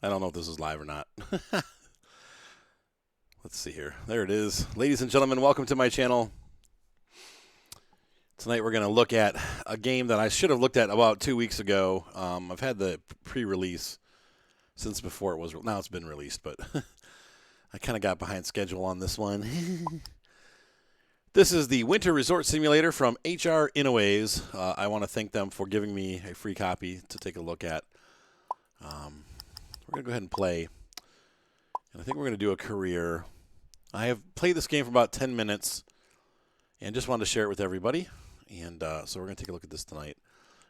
I don't know if this is live or not. Let's see here. There it is. Ladies and gentlemen, welcome to my channel. Tonight we're going to look at a game that I should have looked at about 2 weeks ago. I've had the pre-release since before it was. Now it's been released, but I kind of got behind schedule on this one. This is the Winter Resort Simulator from HR Innoways. I want to thank them for giving me a free copy to take a look at. We're going to go ahead and play. And I think we're going to do a career. I have played this game for about 10 minutes and just wanted to share it with everybody. And so we're going to take a look at this tonight.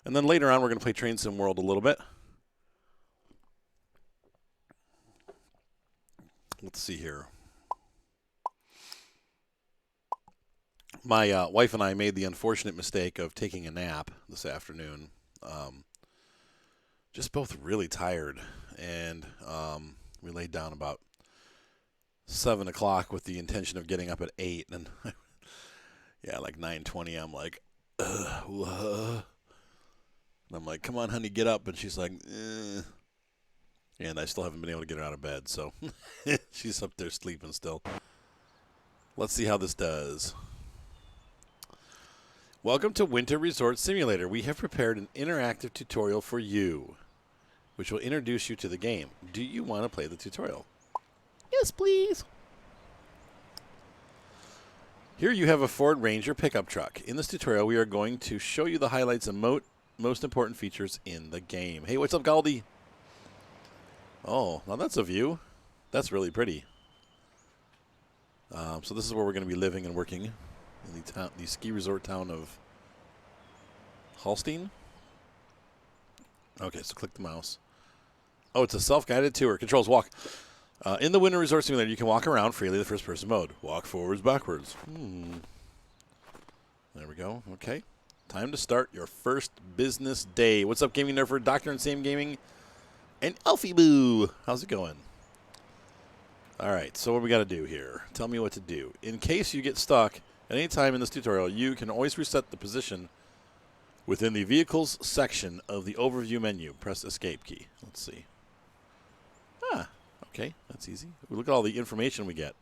And then later on, we're going to play Train Sim World a little bit. Let's see here. My wife and I made the unfortunate mistake of taking a nap this afternoon. Just both really tired. And we laid down about 7 o'clock with the intention of getting up at 8. And yeah, like 9:20, I'm like, ugh. And I'm like, come on, honey, get up. And she's like, eh. And I still haven't been able to get her out of bed. So she's up there sleeping still. Let's see how this does. Welcome to Winter Resort Simulator. We have prepared an interactive tutorial for you, which will introduce you to the game. Do you want to play the tutorial? Yes, please. Here you have a Ford Ranger pickup truck. In this tutorial, we are going to show you the highlights and most important features in the game. Hey, what's up, Galdi? Oh, now that's a view. That's really pretty. So this is where we're going to be living and working in the ski resort town of Holstein. Okay, so click the mouse. Oh, it's a self-guided tour. Controls walk. In the Winter Resort Simulator, you can walk around freely in the first-person mode. Walk forwards, backwards. There we go. Okay. Time to start your first business day. What's up, Gaming Nerfer? Dr. and Sam Gaming. And Elfie Boo. How's it going? All right, so what we got to do here? Tell me what to do. In case you get stuck at any time in this tutorial, you can always reset the position within the Vehicles section of the Overview menu. Press Escape key. Let's see. Okay, that's easy. Look at all the information we get.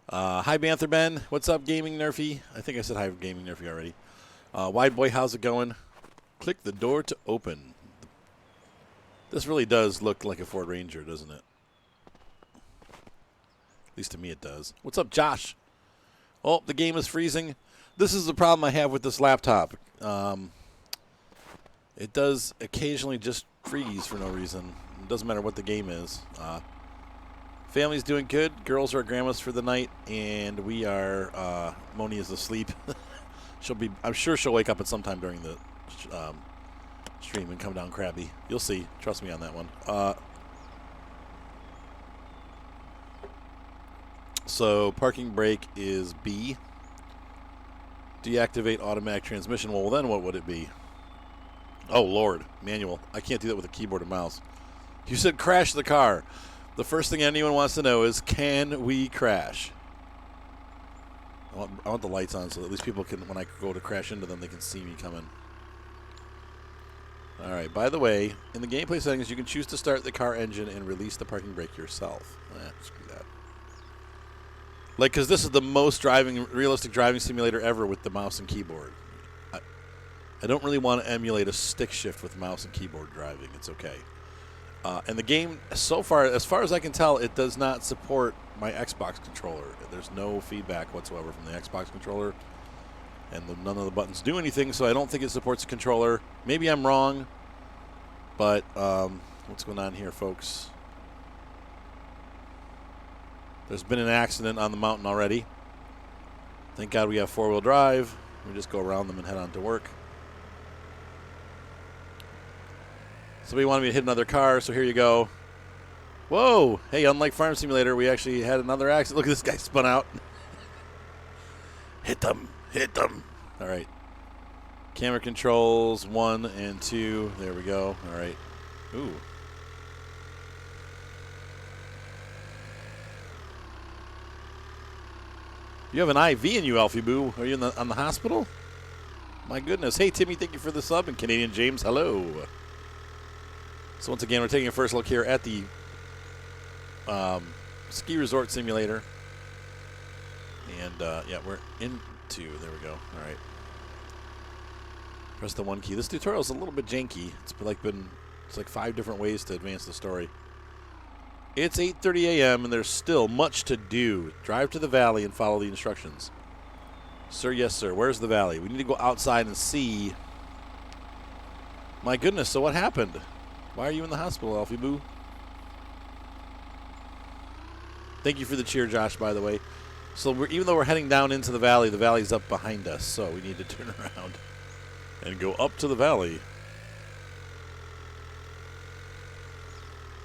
Hi, Banther Ben. What's up, Gaming Nerfy? I think I said hi, Gaming Nerfy already. Wide Boy, how's it going? Click the door to open. This really does look like a Ford Ranger, doesn't it? At least to me it does. What's up, Josh? Oh, the game is freezing. This is the problem I have with this laptop. It does occasionally just freeze for no reason. It doesn't matter what the game is. Family's doing good. Girls are at grandma's for the night, and we are. Moni is asleep. I'm sure she'll wake up at some time during the stream and come down crabby. You'll see. Trust me on that one. So parking brake is B. Deactivate automatic transmission. Well, then what would it be? Oh, Lord. Manual. I can't do that with a keyboard and mouse. You said crash the car. The first thing anyone wants to know is, can we crash? I want the lights on so at least people can, when I go to crash into them, they can see me coming. All right. By the way, in the gameplay settings, you can choose to start the car engine and release the parking brake yourself. Screw that. Like, because this is the most realistic driving simulator ever with the mouse and keyboard. I don't really want to emulate a stick shift with mouse and keyboard driving. It's okay. And the game, so far, as far as I can tell, it does not support my Xbox controller. There's no feedback whatsoever from the Xbox controller. And none of the buttons do anything, so I don't think it supports a controller. Maybe I'm wrong. But what's going on here, folks? There's been an accident on the mountain already. Thank God we have four-wheel drive. We just go around them and head on to work. Somebody wanted me to hit another car, so here you go. Whoa! Hey, unlike Farm Simulator, we actually had another accident. Look at this guy spun out. Hit them. Hit them. All right. Camera controls 1 and 2. There we go. All right. Ooh. You have an IV in you, Alfie Boo. Are you on the hospital? My goodness. Hey, Timmy, thank you for the sub. And Canadian James, hello. So once again, we're taking a first look here at the ski resort simulator. And, yeah, we're into, there we go. All right. Press the 1 key. This tutorial is a little bit janky. It's like 5 different ways to advance the story. It's 8:30 a.m. and there's still much to do. Drive to the valley and follow the instructions. Sir, yes, sir. Where's the valley? We need to go outside and see. My goodness, so what happened? Why are you in the hospital, Alfie Boo? Thank you for the cheer, Josh, by the way. So even though we're heading down into the valley's up behind us, so we need to turn around and go up to the valley.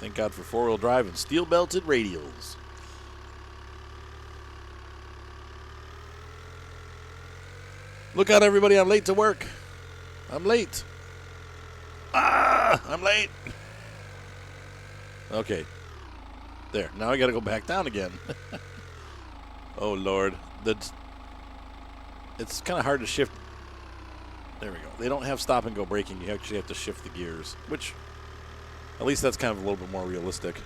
Thank God for four-wheel drive and steel-belted radials. Look out, everybody. I'm late to work. I'm late. I'm late. Okay. There. Now I got to go back down again. Oh, Lord. It's kind of hard to shift. There we go. They don't have stop-and-go braking. You actually have to shift the gears, which at least that's kind of a little bit more realistic.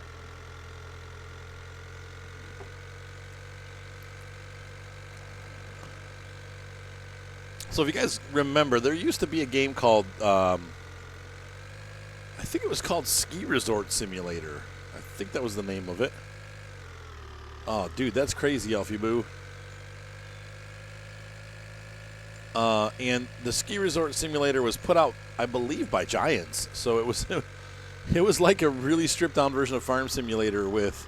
So if you guys remember, there used to be a game called, I think it was called Ski Resort Simulator. I think that was the name of it. Oh, dude, that's crazy, Alfie Boo. And the Ski Resort Simulator was put out, I believe, by Giants. So it was like a really stripped-down version of Farm Simulator with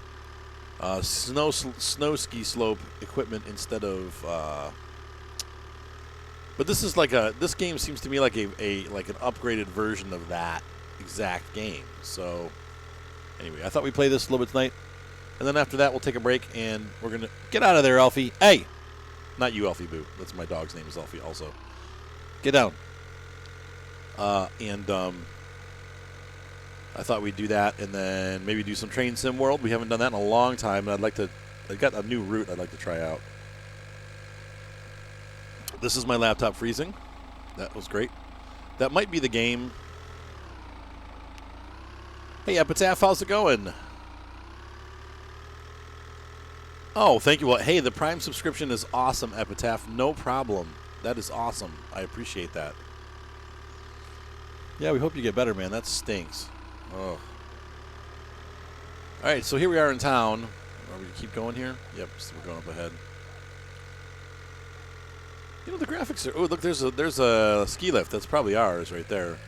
snow ski slope equipment instead of. But this is this game seems to me like an upgraded version of that exact game. So anyway, I thought we'd play this a little bit tonight, and then after that we'll take a break and we're gonna get out of there, Alfie. Hey, not you, Alfie Boo. That's my dog's name is Alfie. Also, get down. I thought we'd do that and then maybe do some Train Sim World. We haven't done that in a long time, and I got a new route I'd like to try out. This is my laptop freezing. That was great. That might be the game. Hey, Epitaph, how's it going? Oh, thank you. Well, hey, the Prime subscription is awesome, Epitaph. No problem. That is awesome. I appreciate that. Yeah, we hope you get better, man. That stinks. Oh. All right, so here we are in town. Are we going to keep going here? Yep, so we're going up ahead. You know, the graphics are... Oh, look, there's a ski lift. That's probably ours right there.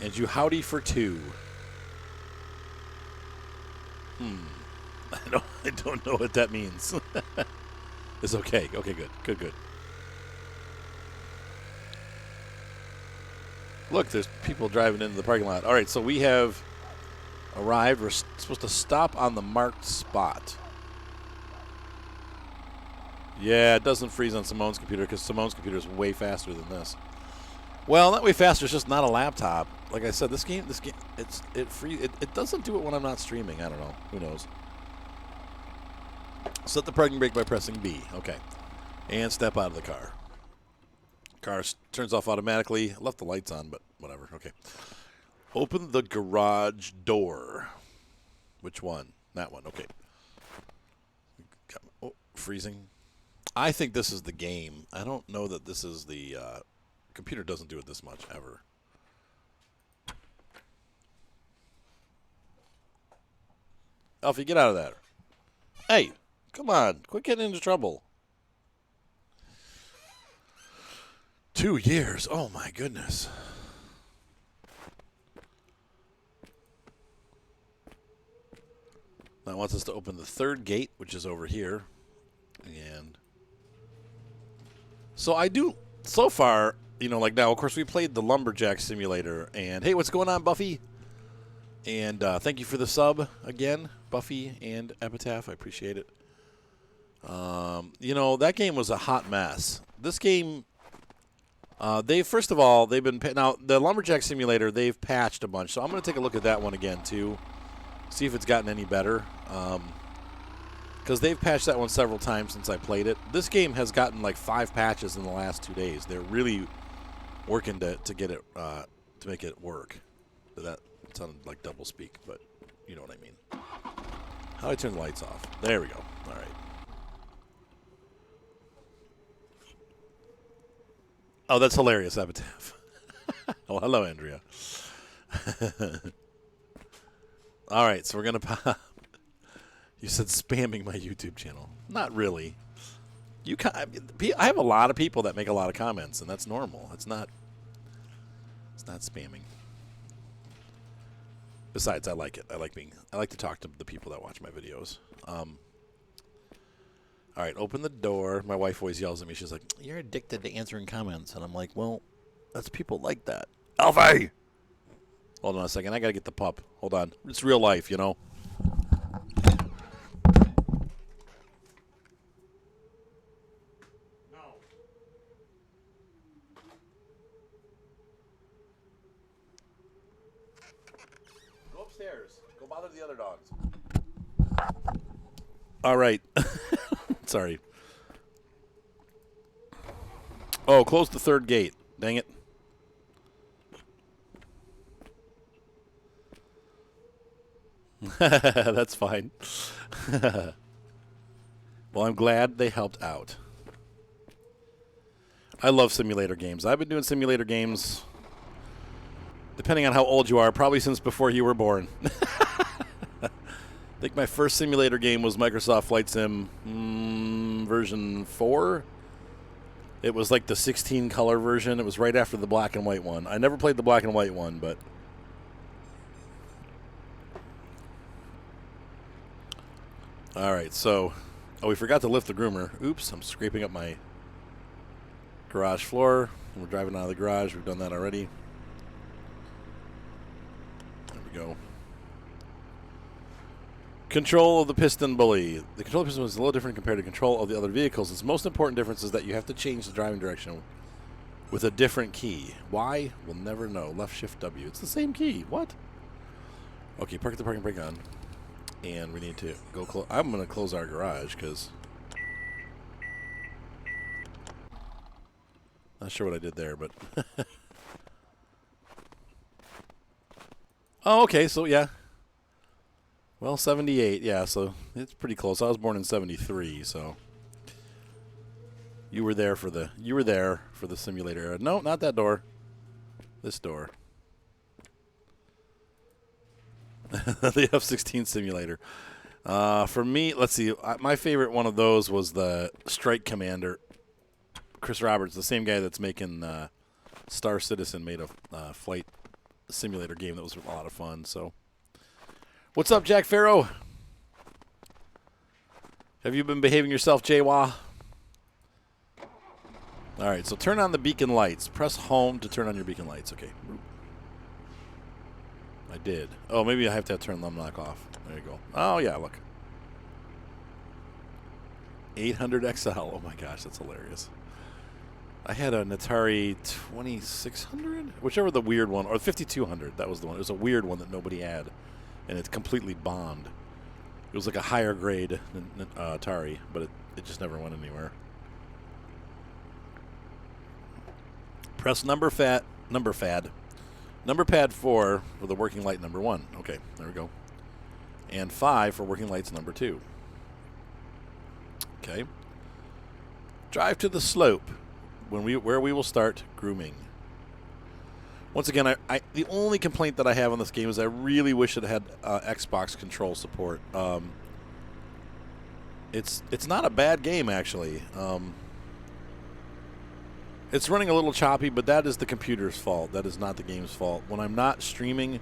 And you howdy for 2. I don't know what that means. It's okay. Okay, good. Good. Look, there's people driving into the parking lot. All right, so we have arrived. We're supposed to stop on the marked spot. Yeah, it doesn't freeze on Simone's computer because Simone's computer is way faster than this. Well, not way faster. It's just not a laptop. Like I said, this game, it doesn't do it when I'm not streaming. I don't know. Who knows? Set the parking brake by pressing B. Okay, and step out of the car. Car turns off automatically. I left the lights on, but whatever. Okay. Open the garage door. Which one? That one. Okay. Oh, freezing. I think this is the game. I don't know that this is the... computer doesn't do it this much, ever. Alfie, get out of there. Hey, come on. Quit getting into trouble. 2 years. Oh, my goodness. Now it wants us to open the third gate, which is over here. And so I do, so far, you know, like now, of course, we played the Lumberjack Simulator. And, hey, what's going on, Buffy? And thank you for the sub again, Buffy and Epitaph. I appreciate it. You know, that game was a hot mess. This game... They first of all, they've been now the Lumberjack Simulator. They've patched a bunch, so I'm going to take a look at that one again too, see if it's gotten any better. Because they've patched that one several times since I played it. This game has gotten like 5 patches in the last 2 days. They're really working to get it to make it work. That sounded like double speak, but you know what I mean. How do I turn the lights off? There we go. All right. Oh, that's hilarious, Epitaph. Oh, hello, Andrea. All right, so we're going to pop. You said spamming my YouTube channel. Not really. I have a lot of people that make a lot of comments, and that's normal. It's not spamming. Besides, I like it. I like to talk to the people that watch my videos. All right, open the door. My wife always yells at me. She's like, "You're addicted to answering comments." And I'm like, well, that's people like that. Alfie! Hold on a second. I got to get the pup. Hold on. It's real life, you know. No. Go upstairs. Go bother the other dogs. All right. Sorry. Oh, close the third gate. Dang it. That's fine. Well, I'm glad they helped out. I love simulator games. I've been doing simulator games, depending on how old you are, probably since before you were born. I think my first simulator game was Microsoft Flight Sim version 4. It was like the 16-color version. It was right after the black and white one. I never played the black and white one, but... All right, so... Oh, we forgot to lift the groomer. Oops, I'm scraping up my garage floor. We're driving out of the garage. We've done that already. There we go. Control of the piston bully. The control of the piston is a little different compared to control of the other vehicles. Its most important difference is that you have to change the driving direction with a different key. Why? We'll never know. Left shift W. It's the same key. What? Okay, park the parking brake on. And we need to go close. I'm going to close our garage because... Not sure what I did there, but... Oh, okay, so yeah. Well, 78, yeah, so it's pretty close. I was born in 73, so you were there for the simulator era. No, not that door. This door. The F-16 simulator. For me, let's see. My favorite one of those was the Strike Commander. Chris Roberts, the same guy that's making Star Citizen, made a flight simulator game that was a lot of fun. So. What's up, Jack Farrow? Have you been behaving yourself, Jaywa? All right, so turn on the beacon lights. Press home to turn on your beacon lights. Okay. I did. Oh, maybe I have to turn them lock off. There you go. Oh, yeah, look. 800XL. Oh, my gosh, that's hilarious. I had an Atari 2600, whichever the weird one, or 5200. That was the one. It was a weird one that nobody had. And it's completely bombed. It was like a higher grade than Atari, but it just never went anywhere. Press number pad 4 for the working light number 1. Okay, there we go. And 5 for working lights number 2. Okay. Drive to the slope where we will start grooming. Once again, the only complaint that I have on this game is I really wish it had Xbox control support. It's not a bad game, actually. It's running a little choppy, but that is the computer's fault. That is not the game's fault. When I'm not streaming,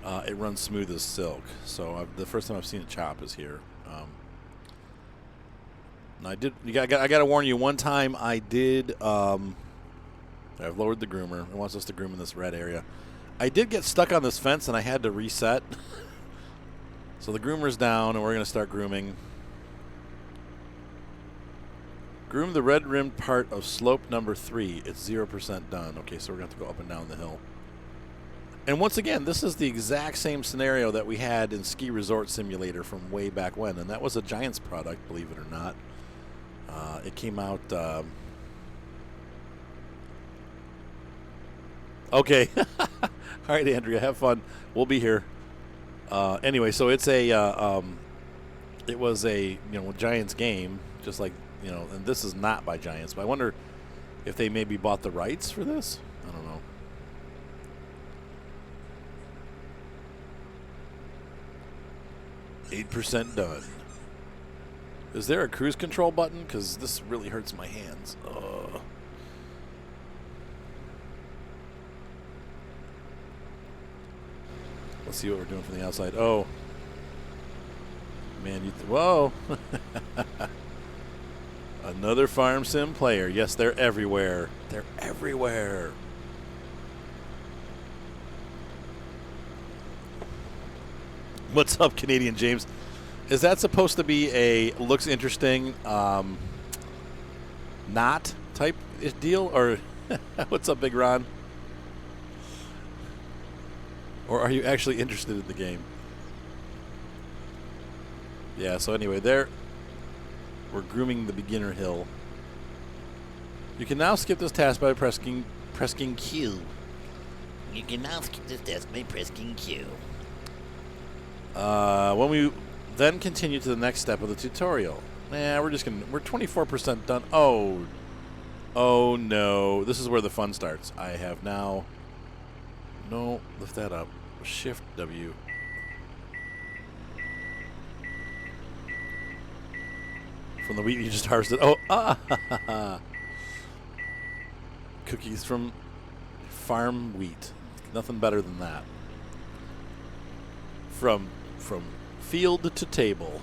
it runs smooth as silk. So the first time I've seen it chop is here. And I got to warn you. One time I did. I've lowered the groomer. It wants us to groom in this red area. I did get stuck on this fence, and I had to reset. So the groomer's down, and we're going to start grooming. Groom the red-rimmed part of slope number 3. It's 0% done. Okay, so we're going to have to go up and down the hill. And once again, this is the exact same scenario that we had in Ski Resort Simulator from way back when. And that was a Giants product, believe it or not. It came out... okay. All right, Andrea, have fun. We'll be here. Anyway, so it's a... it was a Giants game, just like... and this is not by Giants, but I wonder if they maybe bought the rights for this. I don't know. %8 done. Is there a cruise control button? Because this really hurts my hands. Let's see what we're doing from the outside. Oh. Man, whoa. Another Farm Sim player. Yes, they're everywhere. They're everywhere. What's up, Canadian James? Is that supposed to be a looks interesting, not type deal? Or what's up, Big Ron? Or are you actually interested in the game? Yeah, so anyway, we're grooming the beginner hill. You can now skip this task by pressing Q. You can now skip this task by pressing Q. When we then continue to the next step of the tutorial. We're 24% done. Oh no. This is where the fun starts. I have now... No, lift that up. Shift W. From the wheat you just harvested. Cookies from farm wheat. Nothing better than that. From field to table.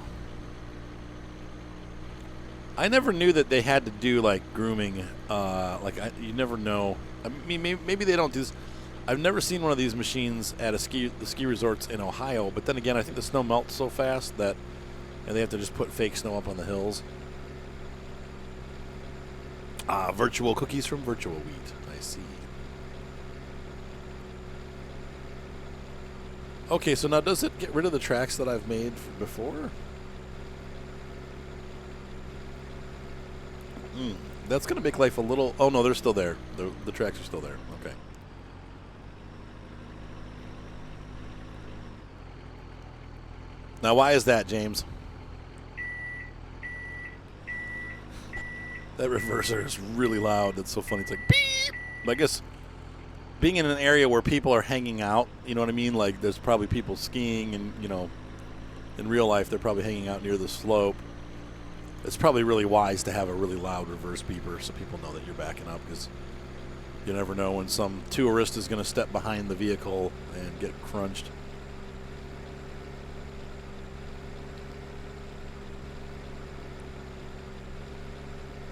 I never knew that they had to do like grooming. You never know. I mean, maybe they don't do this. I've never seen one of these machines at the ski resorts in Ohio. But then again, I think the snow melts so fast that they have to just put fake snow up on the hills. Virtual cookies from virtual wheat. I see. Okay, so now does it get rid of the tracks that I've made before? That's going to make life a little... Oh, no, they're still there. The tracks are still there. Okay. Now, why is that, James? That reverser is really loud. It's so funny. It's like, beep! I guess being in an area where people are hanging out, you know what I mean? Like, there's probably people skiing and, in real life, they're probably hanging out near the slope. It's probably really wise to have a really loud reverse beeper so people know that you're backing up, because you never know when some tourist is going to step behind the vehicle and get crunched.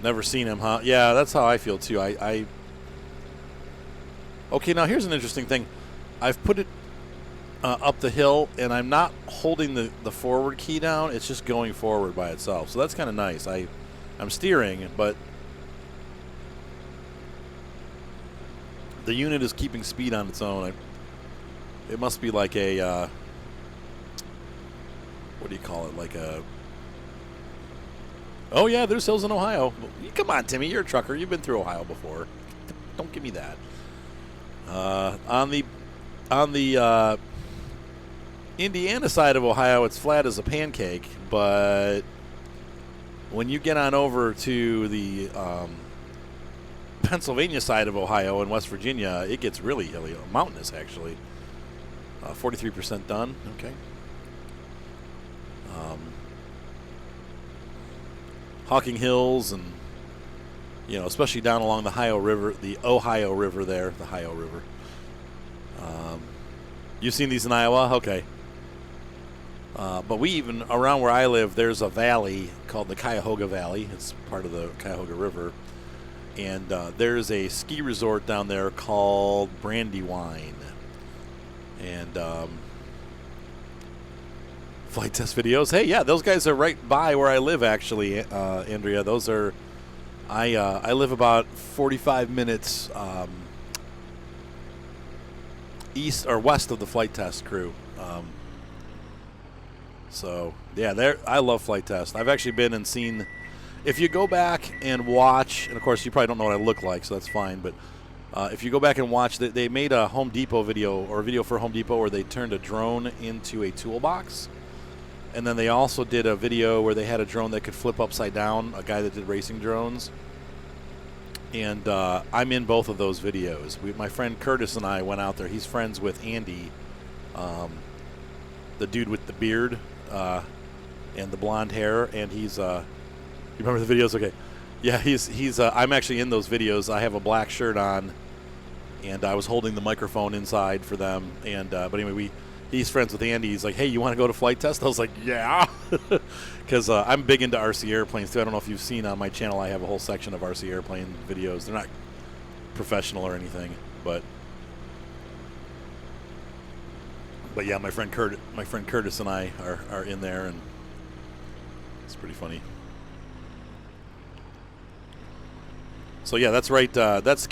Never seen him, huh? Yeah, that's how I feel, too. Okay, now here's an interesting thing. I've put it up the hill, and I'm not holding the forward key down. It's just going forward by itself. So that's kind of nice. I'm steering, but the unit is keeping speed on its own. It must be like a... what do you call it? Like a... Oh, yeah, there's hills in Ohio. Come on, Timmy, you're a trucker. You've been through Ohio before. Don't give me that. On the Indiana side of Ohio, it's flat as a pancake, but when you get on over to the Pennsylvania side of Ohio and West Virginia, it gets really hilly, mountainous actually. 43% done. Okay. Hawking Hills, and especially down along the Ohio River there, the Ohio River. You've seen these in Iowa? Okay. But we even, around where I live, there's a valley called the Cuyahoga Valley. It's part of the Cuyahoga River. And there's a ski resort down there called Brandywine. And flight test videos. Hey, yeah, those guys are right by where I live, actually, Andrea. Those are I live about 45 minutes east or west of the flight test crew. So yeah, there I love flight test. I've actually been and seen. If you go back and watch, and of course you probably don't know what I look like, so that's fine. But if you go back and watch, they made a Home Depot video or a video for Home Depot where they turned a drone into a toolbox, and then they also did a video where they had a drone that could flip upside down. A guy that did racing drones. And I'm in both of those videos. My friend Curtis and I went out there. He's friends with Andy, the dude with the beard and the blonde hair. And he's, you remember the videos? Okay. Yeah, he's. I'm actually in those videos. I have a black shirt on, and I was holding the microphone inside for them. And but anyway, he's friends with Andy. He's like, hey, you want to go to flight test? I was like, yeah. Because I'm big into RC airplanes, too. I don't know if you've seen on my channel, I have a whole section of RC airplane videos. They're not professional or anything, but yeah, my friend Curtis and I are in there, and it's pretty funny. So yeah, that's right. That's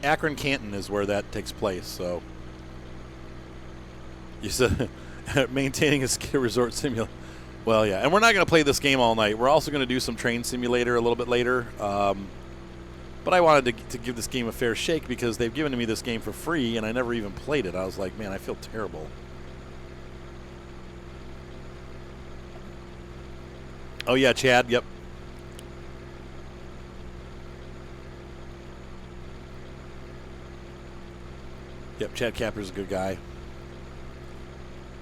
Akron Canton is where that takes place. So you said maintaining a ski resort simulator. Well, yeah, and we're not going to play this game all night. We're also going to do some train simulator a little bit later. But I wanted to give this game a fair shake because they've given me this game for free, and I never even played it. I was like, man, I feel terrible. Oh, yeah, Chad, yep. Yep, Chad Capper's a good guy.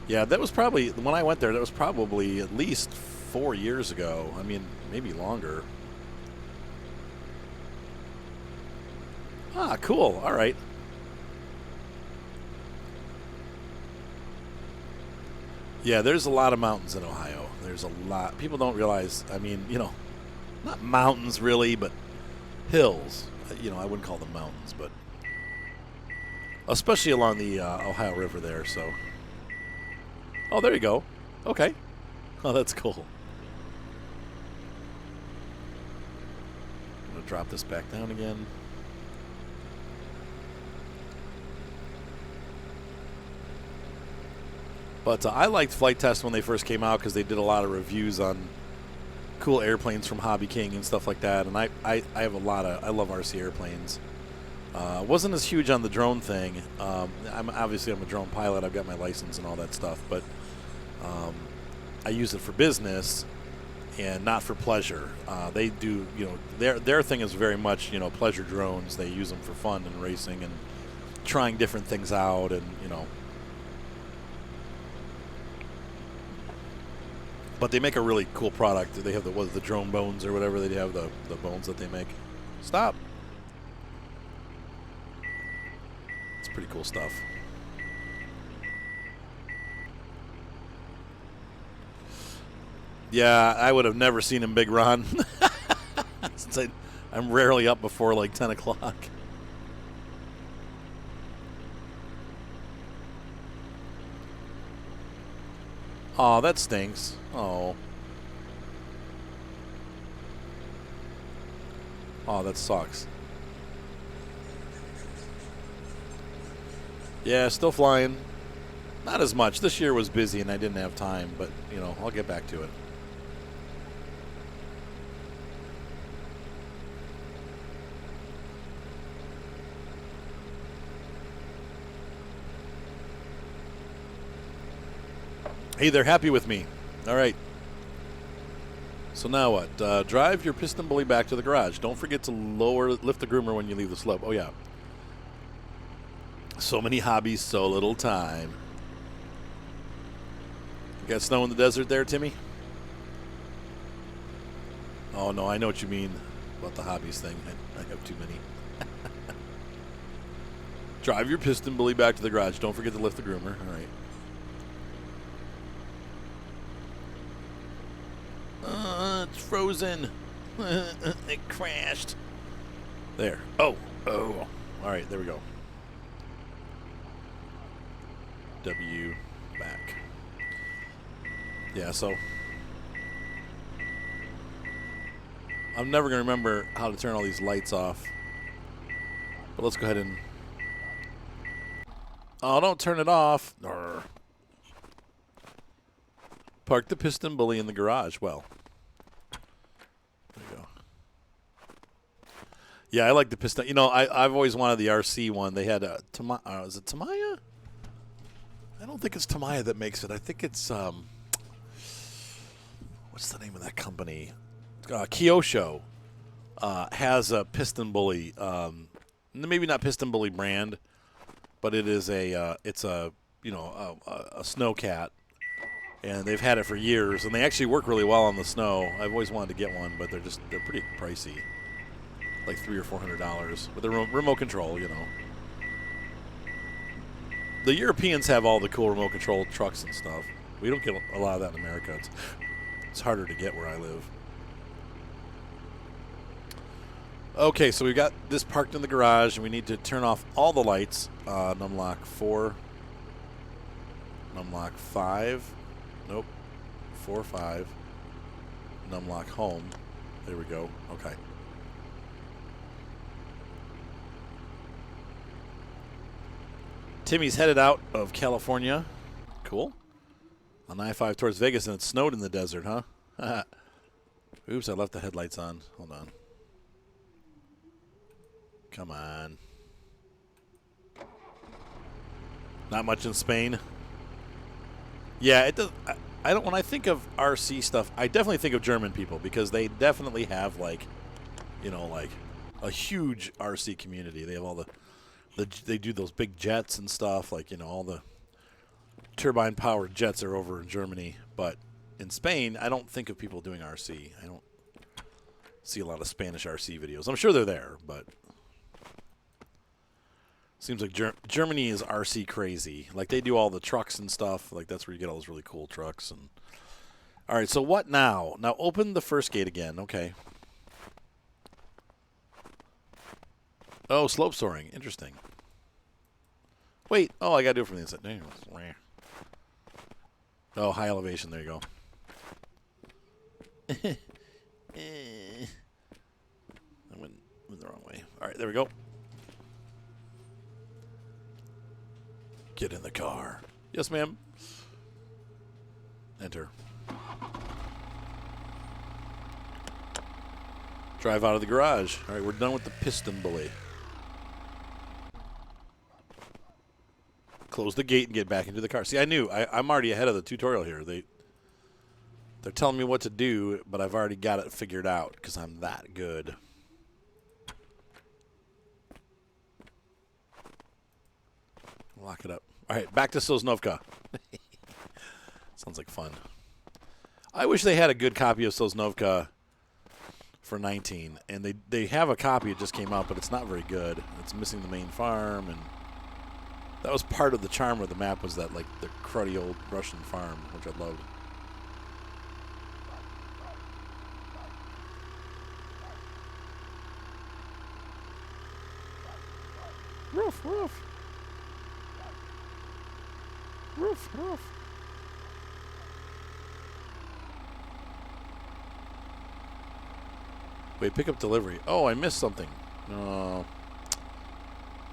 Yeah, that was probably, when I went there, that was probably at least 4 years ago. I mean, maybe longer. Ah, cool. All right. Yeah, there's a lot of mountains in Ohio. There's a lot. People don't realize, I mean, you know, not mountains really, but hills. You know, I wouldn't call them mountains, but especially along the Ohio River there, so. Oh, there you go. Okay. Oh, that's cool. I'm going to drop this back down again. But I liked Flight Test when they first came out because they did a lot of reviews on cool airplanes from Hobby King and stuff like that. And I have a lot of, I love RC airplanes. Wasn't as huge on the drone thing. I'm a drone pilot. I've got my license and all that stuff, but I use it for business and not for pleasure. They do, you know, their thing is very much, you know, pleasure drones. They use them for fun and racing and trying different things out, and you know. But they make a really cool product. They have the drone bones or whatever. They have the bones that they make. Stop. It's pretty cool stuff. Yeah, I would have never seen him, Big Ron. Since I'm rarely up before like 10 o'clock. Oh, that stinks. Oh. Oh, that sucks. Yeah, still flying. Not as much. This year was busy and I didn't have time, but, you know, I'll get back to it. Hey, they're happy with me. All right. So now what? Drive your piston bully back to the garage. Don't forget to lift the groomer when you leave the slope. Oh, yeah. So many hobbies, so little time. You got snow in the desert there, Timmy? Oh, no, I know what you mean about the hobbies thing. I have too many. Drive your piston bully back to the garage. Don't forget to lift the groomer. All right. It's frozen. It crashed. There. Oh. All right, there we go. W back. Yeah, so. I'm never going to remember how to turn all these lights off. But let's go ahead and... Oh, don't turn it off. Arr. Park the piston bully in the garage. Well, there you go. Yeah, I like the piston. You know, I've always wanted the RC one. They had a is it Tamiya? I don't think it's Tamiya that makes it. I think it's what's the name of that company? Kyosho has a piston bully. Maybe not piston bully brand, but it is it's a a snowcat. And they've had it for years, and they actually work really well on the snow. I've always wanted to get one, but they're pretty pricey, like $300 or $400. But they're remote control, you know. The Europeans have all the cool remote control trucks and stuff. We don't get a lot of that in America. It's harder to get where I live. Okay, so we've got this parked in the garage, and we need to turn off all the lights. Numlock 4, numlock 5. Nope. 4, 5. Numlock home. There we go. Okay. Timmy's headed out of California. Cool. On I-5 towards Vegas, and it snowed in the desert, huh? Oops, I left the headlights on. Hold on. Come on. Not much in Spain. Yeah, it does. I don't. When I think of RC stuff, I definitely think of German people because they definitely have like a huge RC community. They have all they do those big jets and stuff. Like all the turbine powered jets are over in Germany. But in Spain, I don't think of people doing RC. I don't see a lot of Spanish RC videos. I'm sure they're there, but. Seems like Germany is RC crazy. Like, they do all the trucks and stuff. Like, that's where you get all those really cool trucks. And all right, so what now? Now, open the first gate again. Okay. Oh, slope soaring. Interesting. Wait. Oh, I got to do it from the inside. Oh, high elevation. There you go. I went the wrong way. All right, there we go. Get in the car. Yes, ma'am. Enter. Drive out of the garage. All right, we're done with the piston bully. Close the gate and get back into the car. See, I knew. I'm already ahead of the tutorial here. They're telling me what to do, but I've already got it figured out because I'm that good. Lock it up. All right, back to Sosnovka. Sounds like fun. I wish they had a good copy of Sosnovka for 19, and they have a copy. It just came out, but it's not very good. It's missing the main farm, and that was part of the charm of the map was that, like, the cruddy old Russian farm, which I loved. Roof, roof. Roof, roof. Wait, pick up delivery. Oh, I missed something. No.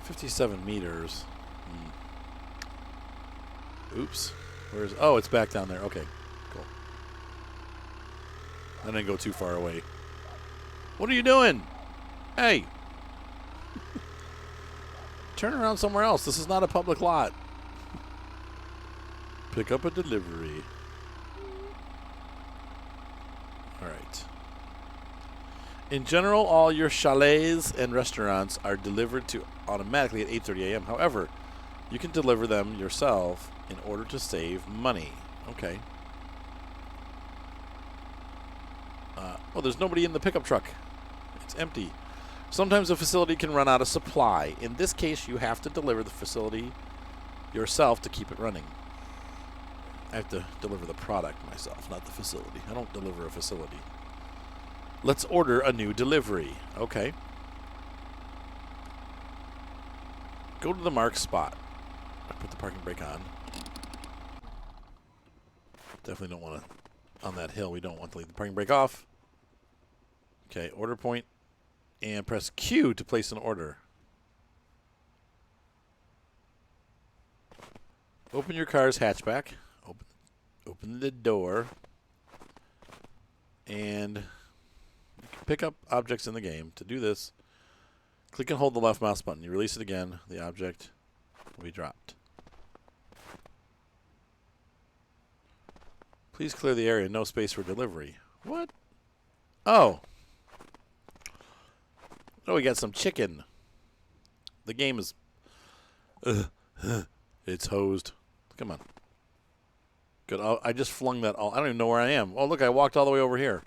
57 meters. Oops. Where's... Oh, it's back down there. Okay, cool. I didn't go too far away. What are you doing? Hey. Turn around somewhere else. This is not a public lot. Pick up a delivery. All right. In general, all your chalets and restaurants are delivered to automatically at 8:30 a.m. However, you can deliver them yourself in order to save money. Okay. Well, there's nobody in the pickup truck. It's empty. Sometimes a facility can run out of supply. In this case, you have to deliver the facility yourself to keep it running. I have to deliver the product myself, not the facility. I don't deliver a facility. Let's order a new delivery. Okay. Go to the marked spot. I put the parking brake on. Definitely don't want to, on that hill, we don't want to leave the parking brake off. Okay, order point, and press Q to place an order. Open your car's hatchback. Open the door. And you can pick up objects in the game. To do this, click and hold the left mouse button. You release it again, the object will be dropped. Please clear the area. No space for delivery. What? Oh. Oh, we got some chicken. The game is... it's hosed. Come on. Good. I just flung that all... I don't even know where I am. Oh, look, I walked all the way over here.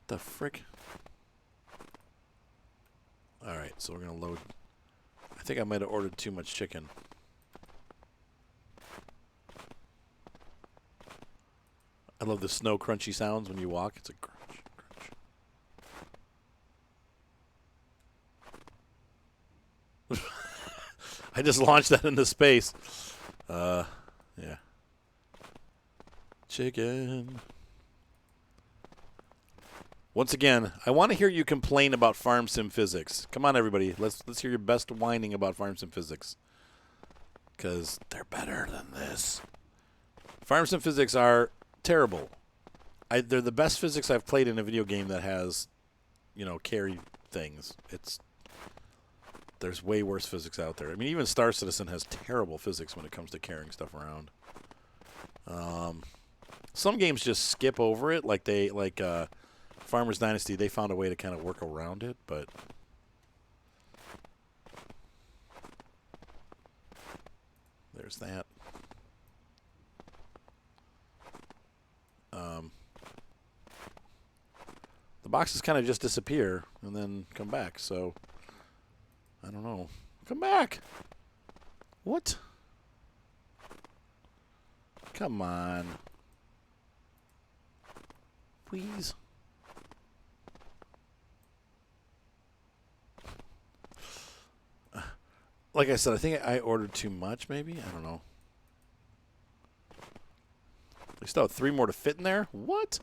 The frick? All right, so we're going to load... I think I might have ordered too much chicken. I love the snow crunchy sounds when you walk. It's a crunch, crunch. I just launched that into space. Yeah. Chicken. Once again, I want to hear you complain about Farm Sim physics. Come on, everybody. Let's hear your best whining about Farm Sim physics. Because they're better than this. Farm Sim physics are terrible. They're the best physics I've played in a video game that has, carry things. There's way worse physics out there. I mean, even Star Citizen has terrible physics when it comes to carrying stuff around. Some games just skip over it, like Farmer's Dynasty. They found a way to kind of work around it, but there's that. The boxes kind of just disappear and then come back, so I don't know. Come back! What? Come on. Please. Like I said, I think I ordered too much, maybe? I don't know. We still have 3 more to fit in there? What?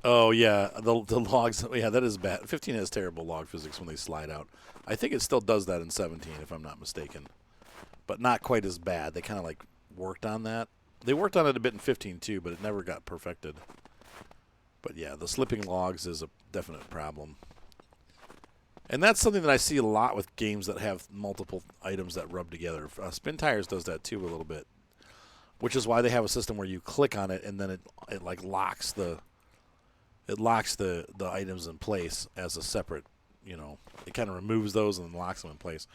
Oh, yeah. The logs. Yeah, that is bad. 15 has terrible log physics when they slide out. I think it still does that in 17, if I'm not mistaken. But not quite as bad. They kind of, worked on that. They worked on it a bit in 15, too, but it never got perfected. But, yeah, the slipping logs is a definite problem. And that's something that I see a lot with games that have multiple items that rub together. Spin Tires does that, too, a little bit. Which is why they have a system where you click on it and then it locks the items in place as a separate, it kind of removes those and locks them in place.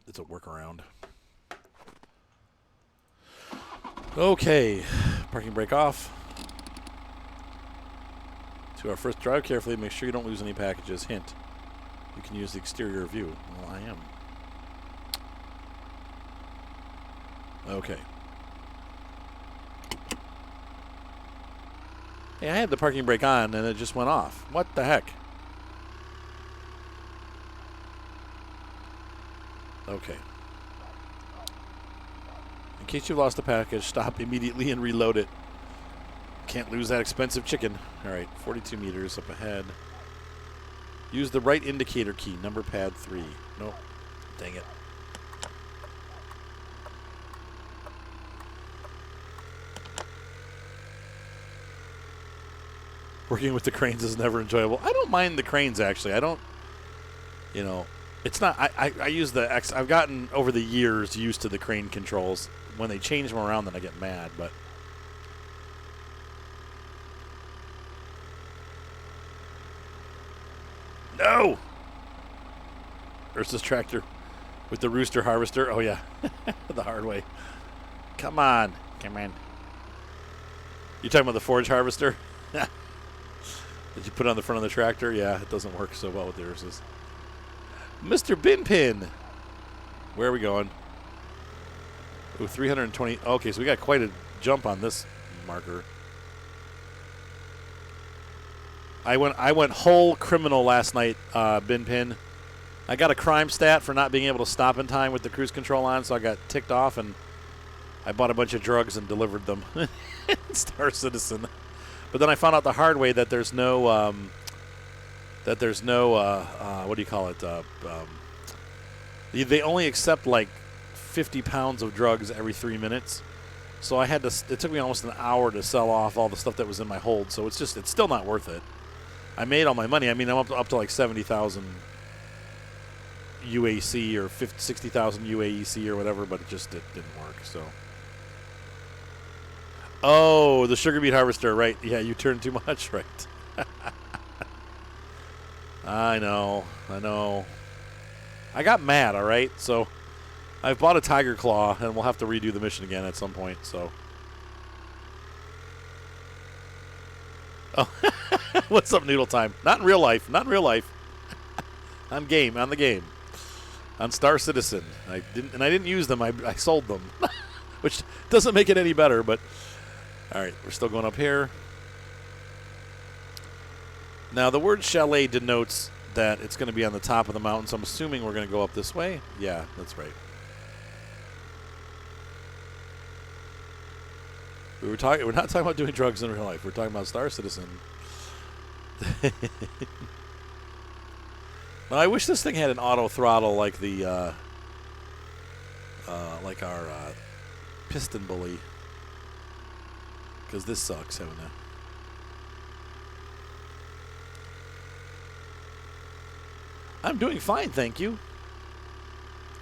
It's a workaround. Okay, parking brake off. To our first, drive carefully. Make sure you don't lose any packages. Hint: you can use the exterior view. Well, I am. Okay. Hey, I had the parking brake on and it just went off. What the heck? Okay. In case you've lost a package, stop immediately and reload it. Can't lose that expensive chicken. All right, 42 meters up ahead. Use the right indicator key, number pad 3. Nope. Dang it. Working with the cranes is never enjoyable. I don't mind the cranes, actually. I don't, it's not, I use the X. I've gotten, over the years, used to the crane controls. When they change them around, then I get mad, but. No! There's this tractor with the rooster harvester. Oh, yeah. The hard way. Come on. Come on. You talking about the forage harvester? That you put on the front of the tractor? Yeah, it doesn't work so well with theirs. Mr. Bin Pin. Where are we going? Ooh, 320. Okay, so we got quite a jump on this marker. I went whole criminal last night, Bin Pin. I got a crime stat for not being able to stop in time with the cruise control on, so I got ticked off, and I bought a bunch of drugs and delivered them. Star Citizen. But then I found out the hard way that there's no, what do you call it? They only accept like 50 pounds of drugs every 3 minutes. So I had to. It took me almost an hour to sell off all the stuff that was in my hold. So it's still not worth it. I made all my money. I mean, I'm up to like 70,000 UAC or 60,000 UAEC or whatever, but it didn't work. So. Oh, the sugar beet harvester, right? Yeah, you turned too much, right? I know. I got mad, all right? So I've bought a tiger claw, and we'll have to redo the mission again at some point, so. Oh, what's up, Noodle Time? Not in real life. On the game. On Star Citizen. I didn't use them. I sold them, which doesn't make it any better, but. All right, we're still going up here. Now, the word chalet denotes that it's going to be on the top of the mountain, so I'm assuming we're going to go up this way. Yeah, that's right. We're not talking about doing drugs in real life. We're talking about Star Citizen. Now, I wish this thing had an auto throttle like the like our piston bully. Because this sucks, haven't it? I'm doing fine, thank you.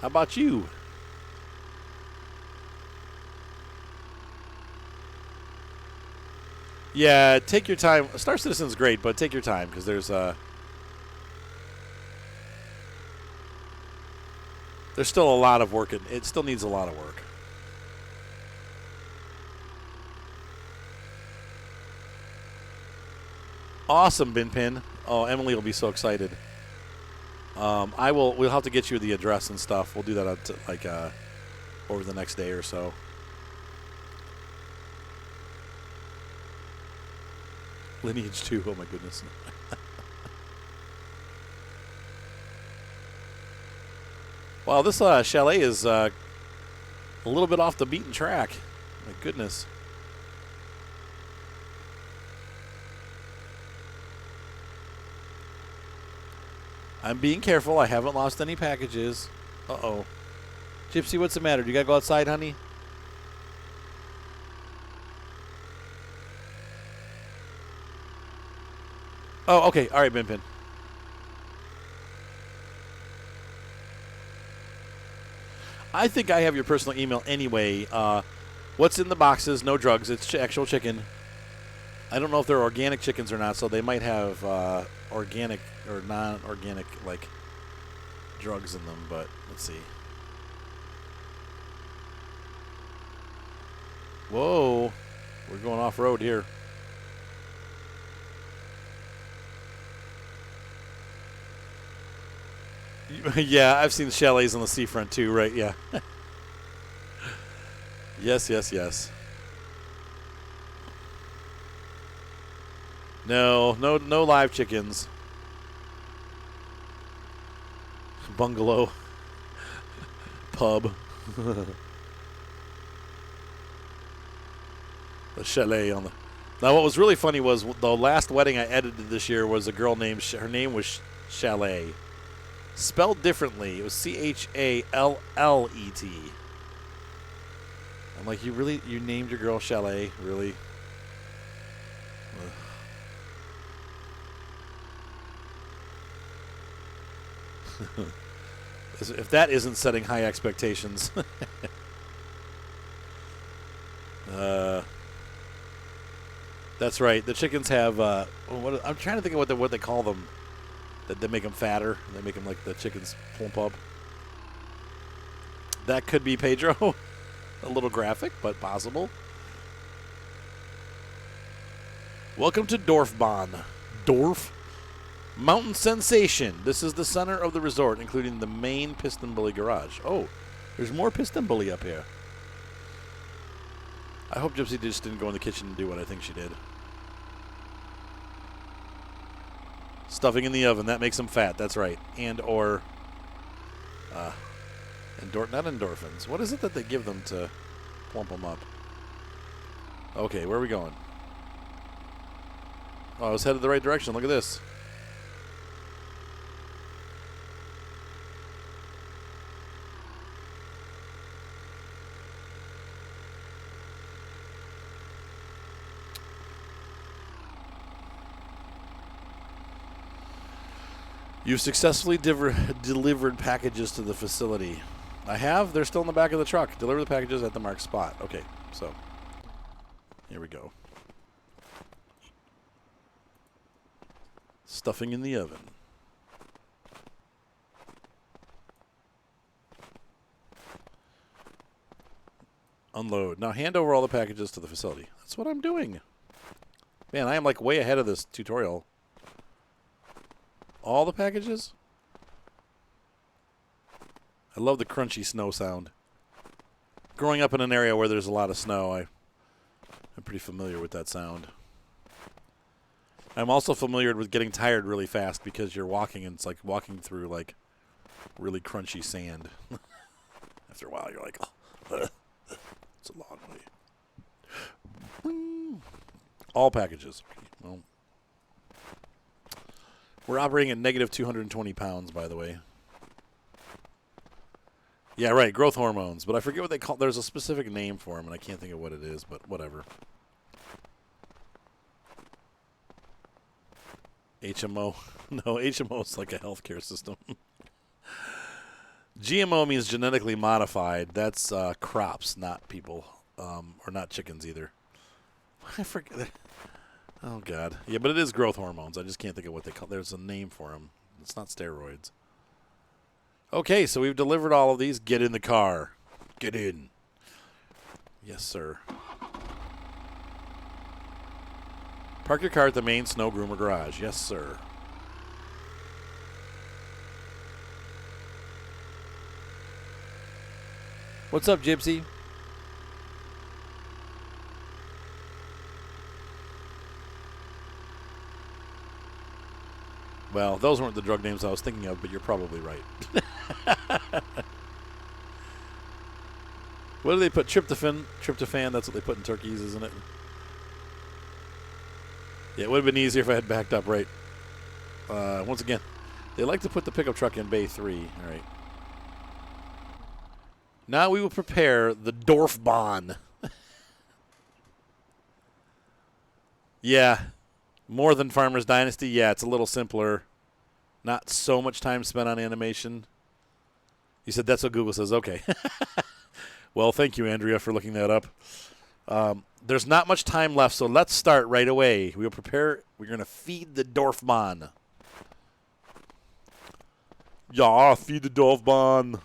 How about you? Yeah, take your time. Star Citizen's great, but take your time because there's still a lot of work. It still needs a lot of work. Awesome, Bin Pin. Oh, Emily will be so excited. We'll have to get you the address and stuff. We'll do that over the next day or so. Lineage 2. Oh my goodness. Wow, this chalet is a little bit off the beaten track. My goodness. I'm being careful. I haven't lost any packages. Uh-oh. Gypsy, what's the matter? Do you got to go outside, honey? Oh, okay. All right, Bin Pin. I think I have your personal email anyway. What's in the boxes? No drugs. It's actual chicken. I don't know if they're organic chickens or not, so they might have organic or non-organic like drugs in them, but let's see. Whoa, we're going off-road here. Yeah, I've seen chalets on the seafront too, right? Yeah. Yes. No live chickens. Bungalow. Pub. The chalet on the. Now, what was really funny was the last wedding I edited this year was a girl named. Her name was Chalet, spelled differently. It was Challet. I'm like, you named your girl Chalet, really? If that isn't setting high expectations. That's right. The chickens have. I'm trying to think of what they call them. That they make them fatter. They make them like the chickens plump up. That could be Pedro. A little graphic, but possible. Welcome to Dorfbahn. Dorf. Mountain Sensation. This is the center of the resort, including the main piston bully garage. Oh, there's more piston bully up here. I hope Gypsy just didn't go in the kitchen and do what I think she did. Stuffing in the oven. That makes them fat. That's right. Not endorphins. What is it that they give them to plump them up. Okay, where are we going? Oh, I was headed the right direction. Look at this. You've successfully delivered packages to the facility. I have. They're still in the back of the truck. Deliver the packages at the marked spot. Okay, so here we go. Stuffing in the oven. Unload. Now hand over all the packages to the facility. That's what I'm doing. Man, I am like way ahead of this tutorial. All the packages? I love the crunchy snow sound. Growing up in an area where there's a lot of snow, I'm pretty familiar with that sound. I'm also familiar with getting tired really fast because you're walking and it's like walking through like really crunchy sand. After a while, you're like, oh, it's a long way. All packages. Well, we're operating at negative 220 pounds, by the way. Yeah, right, growth hormones. But I forget what they call. There's a specific name for them, and I can't think of what it is, but whatever. HMO. No, HMO is like a healthcare system. GMO means genetically modified. That's crops, not people, or not chickens either. I forget. Oh, God. Yeah, but it is growth hormones. I just can't think of what they call. There's a name for them. It's not steroids. Okay, so we've delivered all of these. Get in the car. Get in. Yes, sir. Park your car at the main snow groomer garage. Yes, sir. What's up, Gypsy? Well, those weren't the drug names I was thinking of, but you're probably right. What do they put? Tryptophan? Tryptophan, that's what they put in turkeys, isn't it? Yeah, it would have been easier if I had backed up right. Once again, they like to put the pickup truck in Bay 3. All right. Now we will prepare the Dorfbahn. Yeah. More than Farmer's Dynasty? Yeah, it's a little simpler. Not so much time spent on animation. You said that's what Google says. Okay. Well, thank you, Andrea, for looking that up. There's not much time left, so let's start right away. We'll prepare. We're going to feed the Dorfbahn. Yeah, feed the Dorfbahn.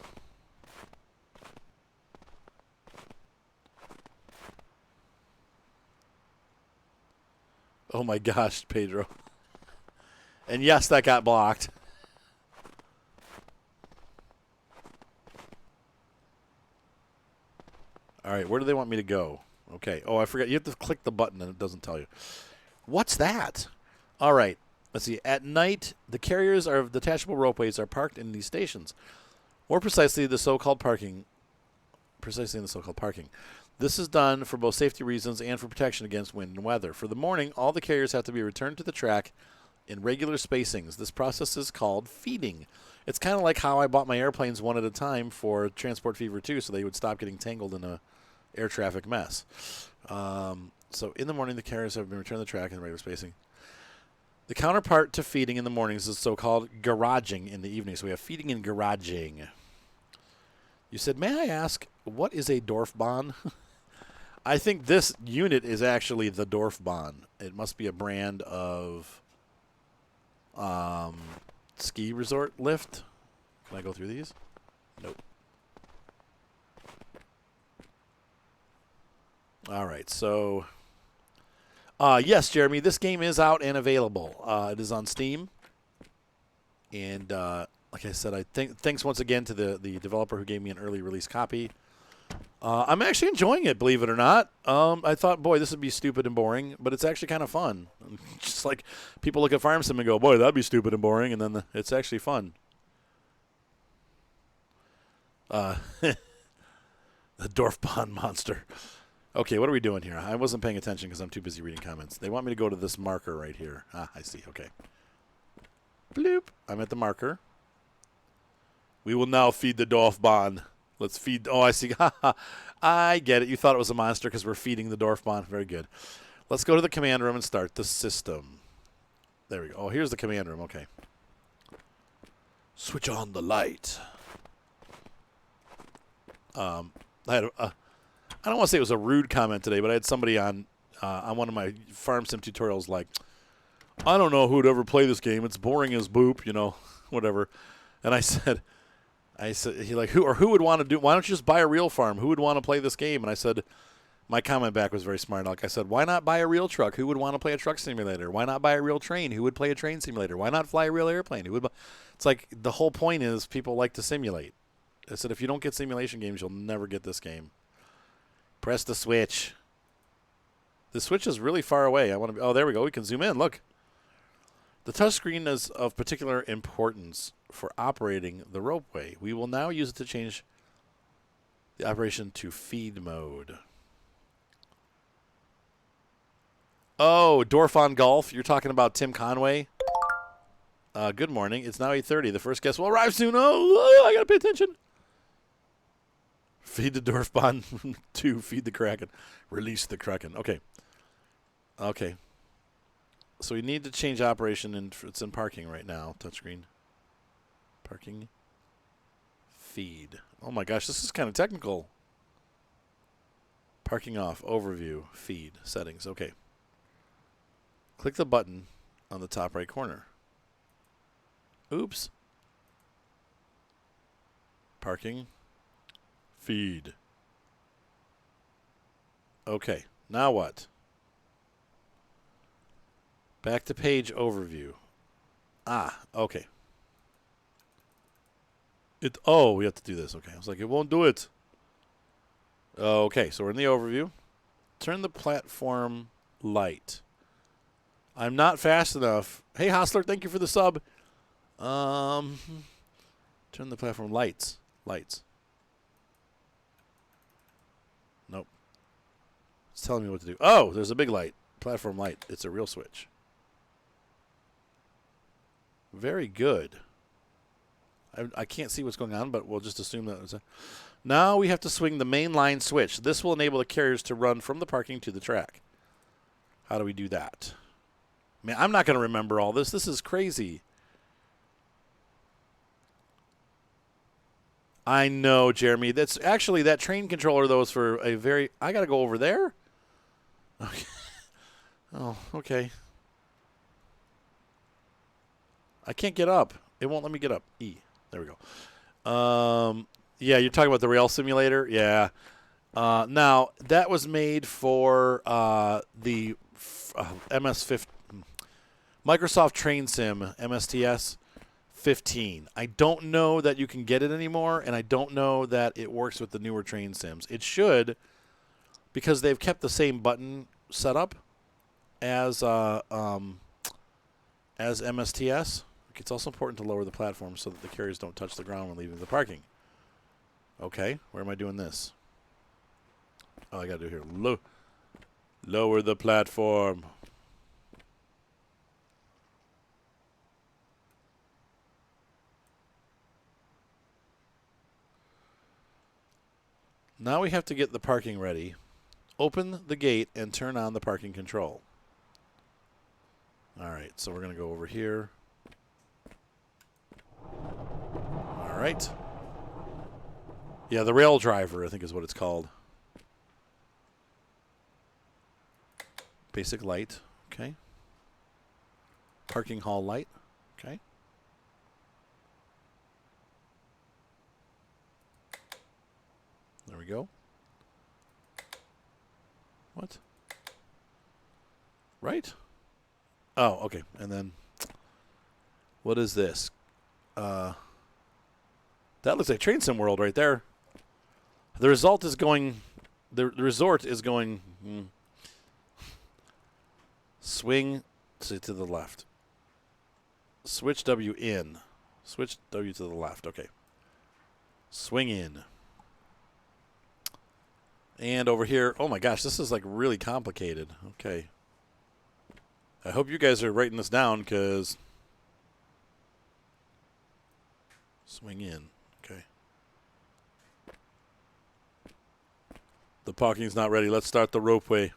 Oh, my gosh, Pedro. And yes, that got blocked. All right, where do they want me to go? Okay. Oh, I forgot. You have to click the button and it doesn't tell you. What's that? All right. Let's see. At night, the carriers of detachable ropeways are parked in these stations. More precisely, the so-called parking. Precisely in the so-called parking. This is done for both safety reasons and for protection against wind and weather. For the morning, all the carriers have to be returned to the track in regular spacings. This process is called feeding. It's kind of like how I bought my airplanes one at a time for Transport Fever 2 so they would stop getting tangled in a air traffic mess. So in the morning, the carriers have been returned to the track in regular spacing. The counterpart to feeding in the mornings is so-called garaging in the evening. So we have feeding and garaging. You said, may I ask, what is a Dorfbahn? I think this unit is actually the Dorfbahn. It must be a brand of ski resort lift. Can I go through these? Nope. All right, so yes, Jeremy, this game is out and available. It is on Steam. And like I said, thanks once again to the developer who gave me an early release copy. I'm actually enjoying it, believe it or not. I thought, boy, this would be stupid and boring, but it's actually kind of fun. Just like people look at Farm Sim and go, boy, that'd be stupid and boring, and then it's actually fun. The Dorfbahn monster. Okay, what are we doing here? I wasn't paying attention because I'm too busy reading comments. They want me to go to this marker right here. Ah, I see. Okay. Bloop. I'm at the marker. We will now feed the Dorfbahn. Let's feed. Oh, I see. I get it. You thought it was a monster because we're feeding the Dorfbahn. Very good. Let's go to the command room and start the system. There we go. Oh, here's the command room. Okay. Switch on the light. I had I don't want to say it was a rude comment today, but I had somebody on one of my farm sim tutorials like, I don't know who'd ever play this game. It's boring as boop, you know, whatever. And I said, he like, who would want to do? Why don't you just buy a real farm? Who would want to play this game? And I said, my comment back was very smart. Like I said, why not buy a real truck? Who would want to play a truck simulator? Why not buy a real train? Who would play a train simulator? Why not fly a real airplane? Who would? It's like the whole point is people like to simulate. I said, if you don't get simulation games, you'll never get this game. Press the switch. The switch is really far away. I want to. Oh, there we go. We can zoom in. Look. The touchscreen is of particular importance for operating the ropeway. We will now use it to change the operation to feed mode. Oh, Dorfon Golf. You're talking about Tim Conway. Good morning. It's now 8:30. The first guest will arrive soon. Oh, I got to pay attention. Feed the Dorfbahn 2. Feed the Kraken. Release the Kraken. Okay. Okay. So we need to change operation, and it's in parking right now. Touchscreen. Parking. Feed. Oh my gosh, this is kind of technical. Parking off. Overview. Feed. Settings. Okay. Click the button on the top right corner. Oops. Parking. Feed. Okay. Now what? Back to page overview. Ah, okay. Oh, we have to do this. Okay. I was like, it won't do it. Okay, so we're in the overview. Turn the platform light. I'm not fast enough. Hey, Hostler, thank you for the sub. Turn the platform lights. Lights. Nope. It's telling me what to do. Oh, there's a big light. Platform light. It's a real switch. Very good. I can't see what's going on, but we'll just assume that it's now we have to swing the main line switch. This will enable the carriers to run from the parking to the track. How do we do that? Man, I'm not going to remember all this. This is crazy. I know, Jeremy. That's actually that train controller, though, is for a very... I got to go over there? Okay. Oh, okay. I can't get up. It won't let me get up. E. There we go. Yeah, you're talking about the rail simulator? Yeah. Now, that was made for the MS-15. Microsoft Train Sim, MSTS 15. I don't know that you can get it anymore, and I don't know that it works with the newer train sims. It should, because they've kept the same button setup as MSTS. It's also important to lower the platform so that the carriers don't touch the ground when leaving the parking. Okay, where am I doing this? Oh, I got to do here. Lower the platform. Now we have to get the parking ready. Open the gate and turn on the parking control. All right, so we're going to go over here. All right. Yeah, the rail driver, I think is what it's called. Basic light. Okay. Parking hall light. Okay. There we go. What? Right? Oh, okay. And then, what is this? That looks like Train Sim World right there. The result is going. The resort is going. Swing to the left. Switch W in. Switch W to the left. Okay. Swing in. And over here, oh my gosh, this is like really complicated. Okay. I hope you guys are writing this down because swing in. Okay. The parking's not ready. Let's start the ropeway.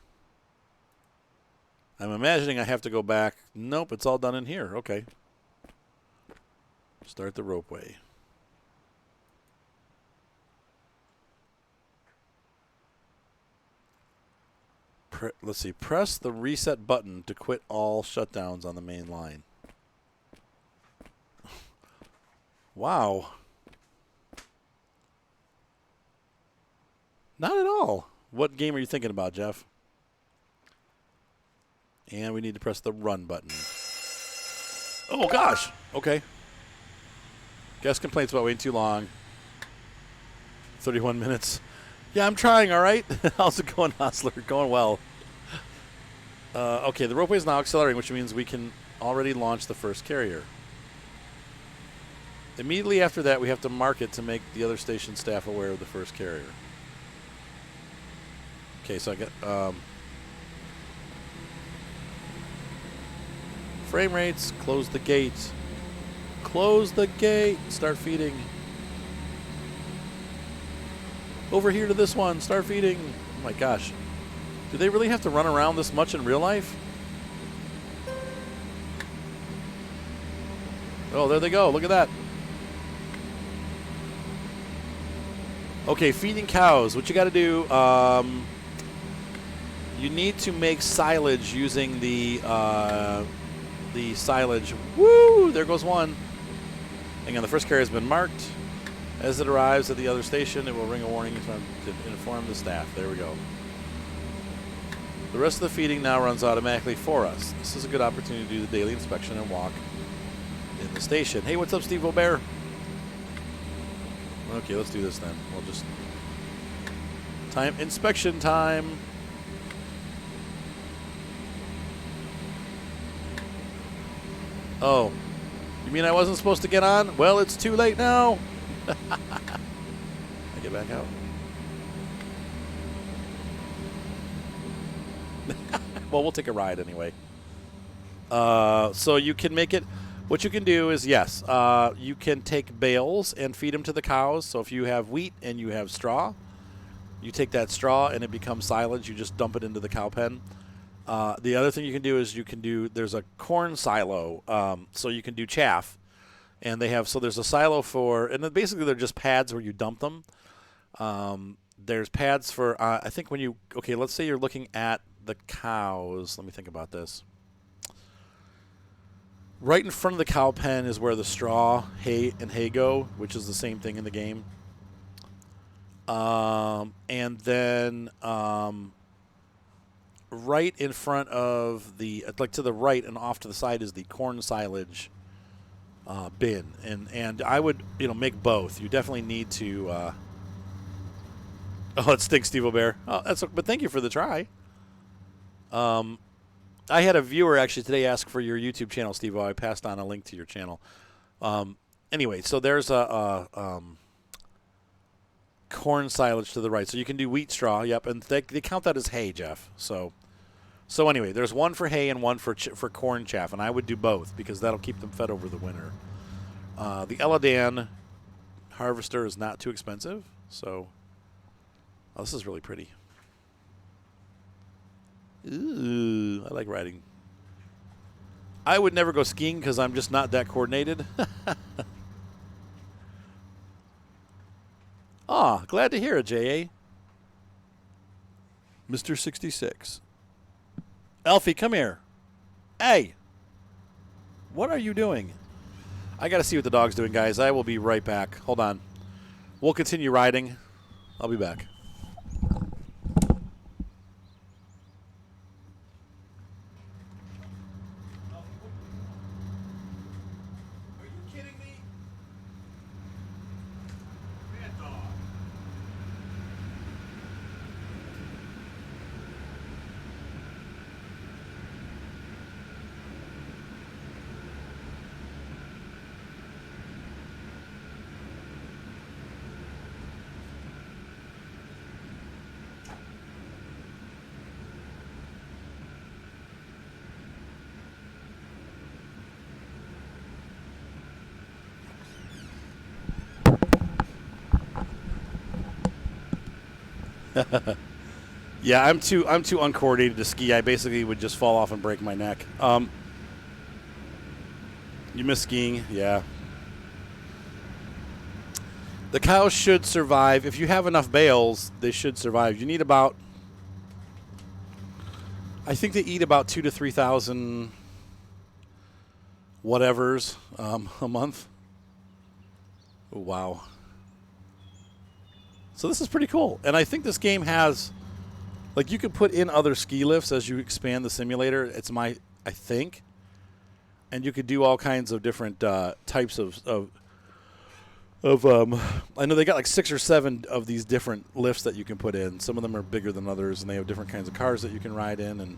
I'm imagining I have to go back. Nope, it's all done in here. Okay. Start the ropeway. Let's see. Press the reset button to quit all shutdowns on the main line. Wow. Not at all. What game are you thinking about, Jeff? And we need to press the run button. Oh, gosh. Okay. Guest complaints about waiting too long. 31 minutes. Yeah, I'm trying, all right? How's it going, Hostler? Going well. Okay, the ropeway is now accelerating, which means we can already launch the first carrier. Immediately after that, we have to mark it to make the other station staff aware of the first carrier. Okay, so I got frame rates, close the gate. Close the gate, start feeding. Over here to this one, start feeding. Oh my gosh. Do they really have to run around this much in real life? Oh, there they go. Look at that. Okay, feeding cows. What you got to do, you need to make silage using the silage. Woo! There goes one. Hang on, the first carrier has been marked. As it arrives at the other station, it will ring a warning to inform the staff. There we go. The rest of the feeding now runs automatically for us. This is a good opportunity to do the daily inspection and walk in the station. Hey, what's up, Steve O'Bear? Okay, let's do this then. We'll just... inspection time. Oh. You mean I wasn't supposed to get on? Well, it's too late now. I get back out. Well, we'll take a ride anyway. So you can make it. What you can do is, yes, you can take bales and feed them to the cows. So if you have wheat and you have straw, you take that straw and it becomes silage. You just dump it into the cow pen. The other thing you can do is there's a corn silo. So you can do chaff. And they have, so there's a silo for, and then basically they're just pads where you dump them. There's pads for, I think when you, okay, let's say you're looking at the cows. Let me think about this. Right in front of the cow pen is where the straw, hay, and hay go, which is the same thing in the game. And then right in front of the, like to the right and off to the side is the corn silage bin. And I would, make both. You definitely need to, oh, it stinks, Steve O'Bear. Oh, but thank you for the try. I had a viewer actually today ask for your YouTube channel, Steve. I passed on a link to your channel. Anyway, so there's a corn silage to the right. So you can do wheat straw. Yep, and they count that as hay, Jeff. So anyway, there's one for hay and one for corn chaff, and I would do both because that'll keep them fed over the winter. The Eladan harvester is not too expensive, so this is really pretty. Ooh, I like riding. I would never go skiing because I'm just not that coordinated. Glad to hear it, J.A. Mr. 66. Alfie, come here. Hey. What are you doing? I got to see what the dog's doing, guys. I will be right back. Hold on. We'll continue riding. I'll be back. Yeah, I'm too uncoordinated to ski. I basically would just fall off and break my neck. You miss skiing? Yeah. The cows should survive. If you have enough bales, they should survive. You need about, I think they eat about 2 to 3,000 whatevers a month. Oh, wow. So this is pretty cool. And I think this game has, like, you could put in other ski lifts as you expand the simulator. I think. And you could do all kinds of different types of I know they got like 6 or 7 of these different lifts that you can put in. Some of them are bigger than others, and they have different kinds of cars that you can ride in. And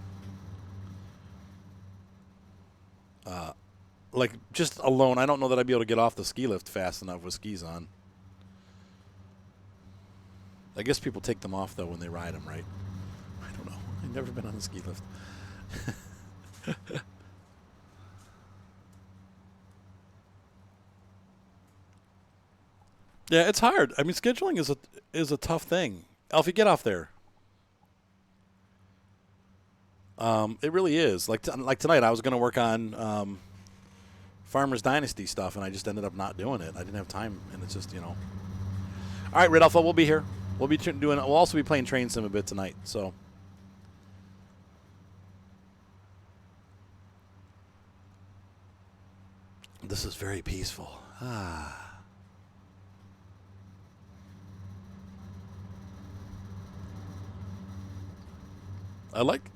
like, just alone, I don't know that I'd be able to get off the ski lift fast enough with skis on. I guess people take them off, though, when they ride them, right? I don't know. I've never been on a ski lift. Yeah, it's hard. I mean, scheduling is a tough thing. Alfie, get off there. It really is. Like tonight, I was going to work on Farmer's Dynasty stuff, and I just ended up not doing it. I didn't have time, and it's just, All right, Red Alpha, we'll be here. We'll be doing. We'll also be playing Train Sim a bit tonight. So. This is very peaceful. Ah.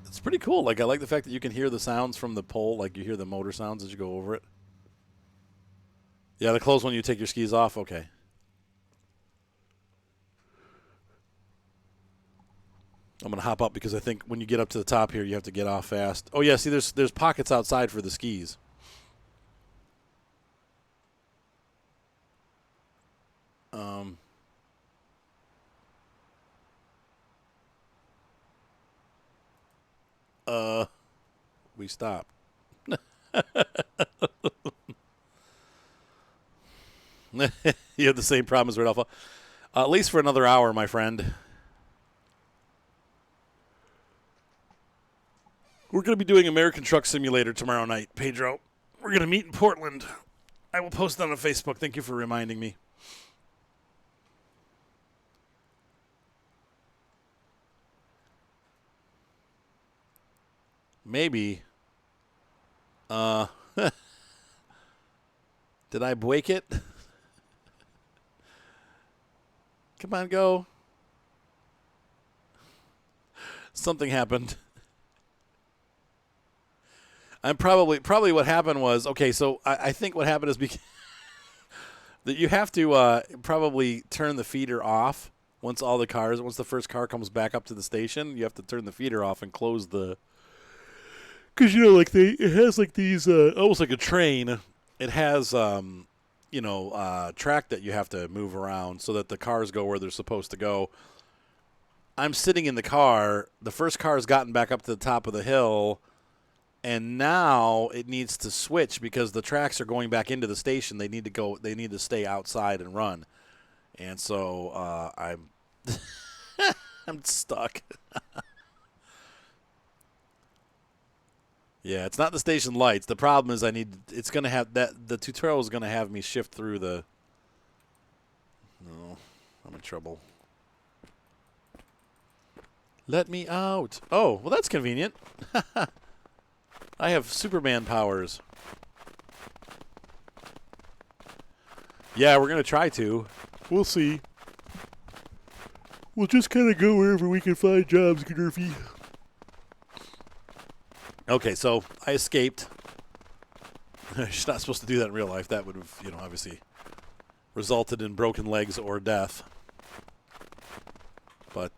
It's pretty cool. Like, I like the fact that you can hear the sounds from the pole. Like, you hear the motor sounds as you go over it. Yeah, the close when you take your skis off. Okay. I'm gonna hop up because I think when you get up to the top here, you have to get off fast. Oh yeah, see, there's pockets outside for the skis. We stopped. You have the same problem as Red Alpha. At least for another hour, my friend. We're going to be doing American Truck Simulator tomorrow night, Pedro. We're going to meet in Portland. I will post it on Facebook. Thank you for reminding me. Maybe. Did I break it? Come on, go. Something happened. I'm probably what happened was, okay, so I think what happened is that you have to probably turn the feeder off once the first car comes back up to the station. You have to turn the feeder off and close the, because it has like these almost like a train. It has track that you have to move around so that the cars go where they're supposed to go. I'm sitting in the car. The first car has gotten back up to the top of the hill. And now it needs to switch because the tracks are going back into the station. They need to stay outside and run. And so I'm I'm stuck. Yeah, it's not the station lights. The problem is it's going to have the tutorial is going to have me shift through the. No, I'm in trouble. Let me out. Oh, well, that's convenient. I have Superman powers. Yeah, we're going to try to. We'll see. We'll just kind of go wherever we can find jobs, Gnurfy. Okay, so I escaped. You're not supposed to do that in real life. That would have, obviously resulted in broken legs or death. But,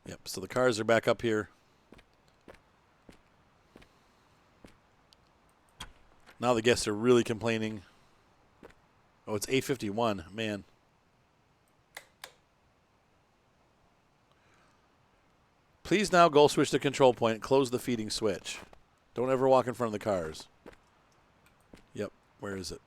yep, so the cars are back up here. Now the guests are really complaining. Oh, it's 8:51. Man. Please now go switch the control point and close the feeding switch. Don't ever walk in front of the cars. Yep. Where is it?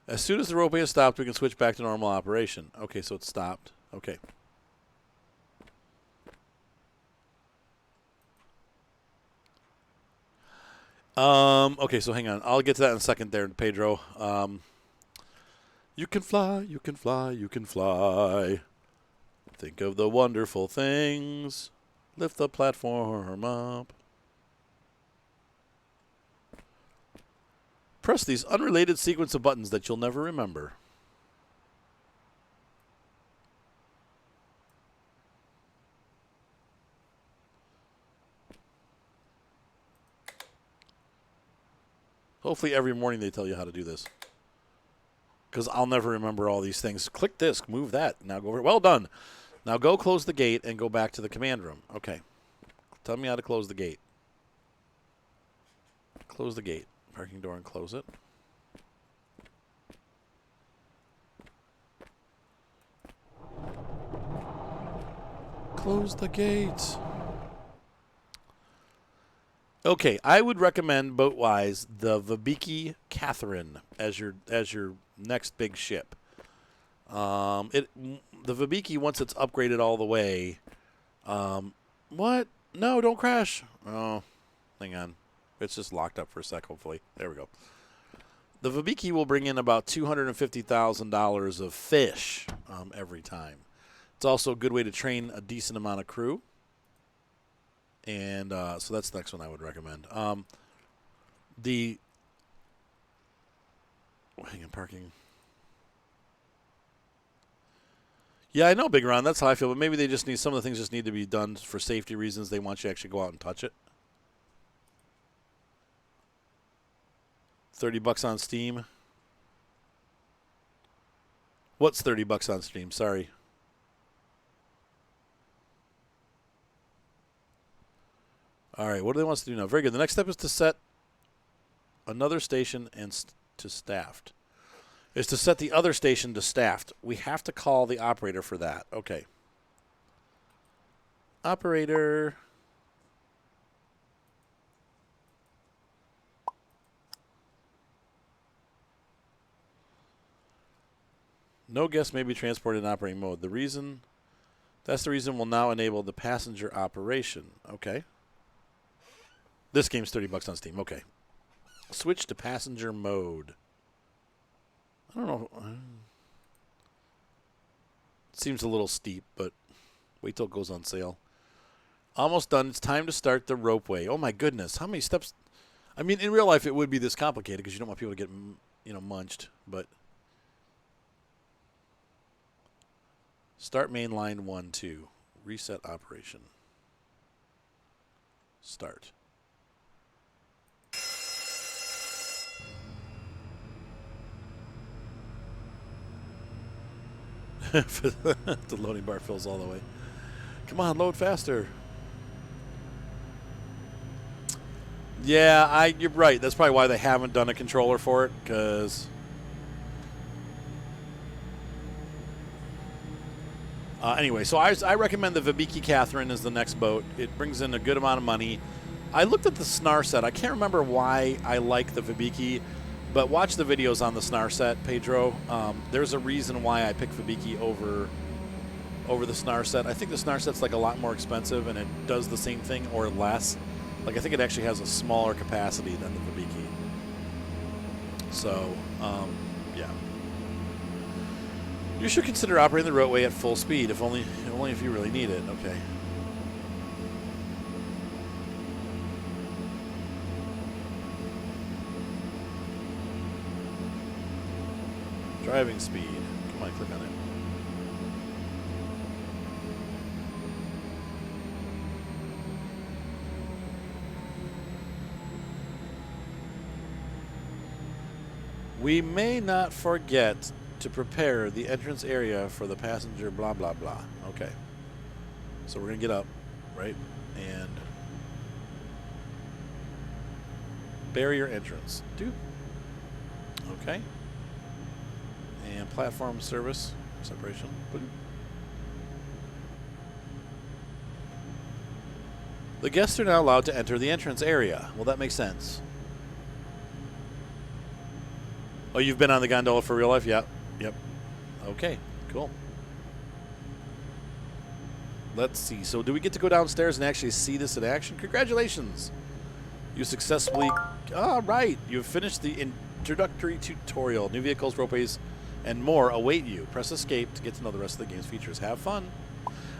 As soon as the ropeway is stopped, we can switch back to normal operation. Okay, so it's stopped. Okay. Okay, so hang on. I'll get to that in a second there, Pedro. You can fly, you can fly, you can fly. Think of the wonderful things. Lift the platform up. Press these unrelated sequence of buttons that you'll never remember. Hopefully every morning they tell you how to do this. Because I'll never remember all these things. Click this, move that. Now go over. Well done. Now go close the gate and go back to the command room. Okay. Tell me how to close the gate. Close the gate. Parking door and close it. Close the gate. Okay, I would recommend boat-wise the Vibiki Catherine as your next big ship. The Vibiki, once it's upgraded all the way, what? No, don't crash. Oh, hang on. It's just locked up for a sec, hopefully. There we go. The Vibiki will bring in about $250,000 of fish every time. It's also a good way to train a decent amount of crew. And so that's the next one I would recommend. Hang on, parking. Yeah, I know, Big Ron. That's how I feel. But maybe they just need, some of the things just need to be done for safety reasons. They want you to actually go out and touch it. $30 on Steam. What's $30 on Steam? Sorry. All right, what do they want us to do now? Very good. The next step is to set another station and to staffed. Is to set the other station to staffed. We have to call the operator for that. Okay. Operator. No guest may be transported in operating mode. That's the reason we'll now enable the passenger operation. Okay. This game's $30 on Steam. Okay. Switch to passenger mode. I don't know. It seems a little steep, but wait till it goes on sale. Almost done. It's time to start the ropeway. Oh my goodness. How many steps? I mean, in real life it would be this complicated because you don't want people to get, munched, but start main line 1, 2. Reset operation. Start. The loading bar fills all the way. Come on, load faster. Yeah, you're right. That's probably why they haven't done a controller for it, because anyway, so I recommend the Vibiki Catherine as the next boat. It brings in a good amount of money. I looked at the SNAR set. I can't remember why I like the Vibiki, but watch the videos on the SNAR set, Pedro. There's a reason why I picked Vibiki over the SNAR set. I think the SNAR set's like a lot more expensive, and it does the same thing or less. Like I think it actually has a smaller capacity than the Vibiki. So, yeah. You should consider operating the roadway at full speed, if only if you really need it. Okay. Driving speed. Come on, click on it. We may not forget to prepare the entrance area for the passenger blah blah blah. Okay. So we're going to get up, right? And barrier entrance. Do. Okay. And platform service separation. The guests are now allowed to enter the entrance area. Well, that makes sense. Oh, you've been on the gondola for real life? Yep. Yep. Okay, cool. Let's see. So do we get to go downstairs and actually see this in action? Congratulations. You successfully... All right. You've finished the introductory tutorial. New vehicles, ropeways, and more await you. Press escape to get to know the rest of the game's features. Have fun.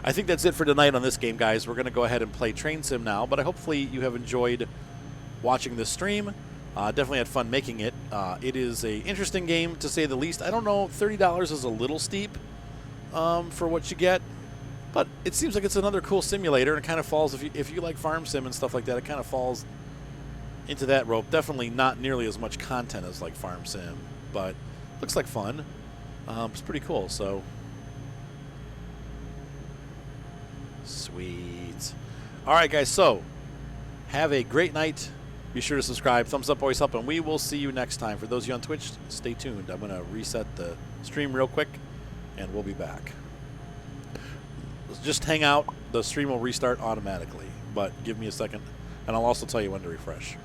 I think that's it for tonight on this game, guys. We're going to go ahead and play Train Sim now, but hopefully you have enjoyed watching this stream. Definitely had fun making it. It is an interesting game, to say the least. I don't know, $30 is a little steep for what you get, but it seems like it's another cool simulator, and it kind of falls, if you like farm sim and stuff like that, it kind of falls into that rope. Definitely not nearly as much content as like farm sim, but looks like fun. It's pretty cool, so... Sweet. All right, guys, so have a great night. Be sure to subscribe. Thumbs up always help, and we will see you next time. For those of you on Twitch, stay tuned. I'm going to reset the stream real quick, and we'll be back. Just hang out. The stream will restart automatically, but give me a second, and I'll also tell you when to refresh.